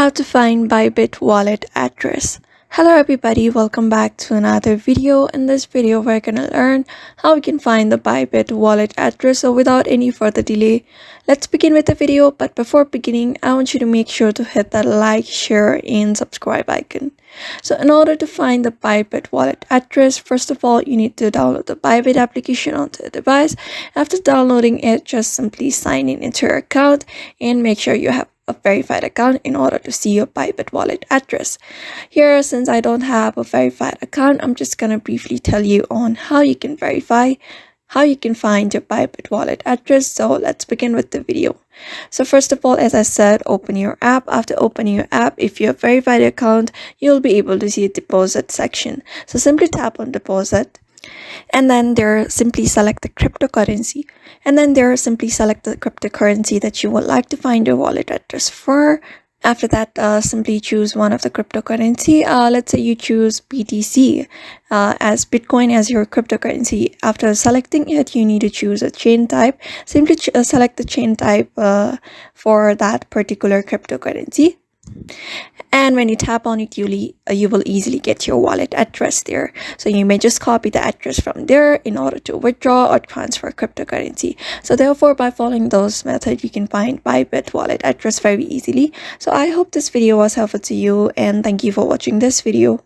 How to find Bybit wallet address. Hello everybody, welcome back to another video. In this video we're gonna learn how we can find the Bybit wallet address. So without any further delay, let's begin with the video. But before beginning, I want you to make sure to hit that like, share and subscribe icon. So in order to find the Bybit wallet address, first of all you need to download the Bybit application onto the device. After downloading it, just simply sign in into your account and make sure you have a verified account in order to see your Bybit wallet address. Here, since I don't have a verified account, I'm just gonna briefly tell you on how you can find your Bybit wallet address. So let's begin with the video. So first of all, as I said, open your app. After opening your app, if you have verified account, you'll be able to see a deposit section. So simply tap on deposit, and then there simply select the cryptocurrency, and then there simply select the cryptocurrency that you would like to find your wallet address for. After that, simply choose one of the cryptocurrency. Let's say you choose BTC as Bitcoin as your cryptocurrency. After selecting it, you need to choose a chain type. Simply select the chain type for that particular cryptocurrency. And when you tap on it, you will easily get your wallet address there. So you may just copy the address from there in order to withdraw or transfer cryptocurrency. So therefore, by following those methods, you can find Bybit wallet address very easily. So I hope this video was helpful to you, and thank you for watching this video.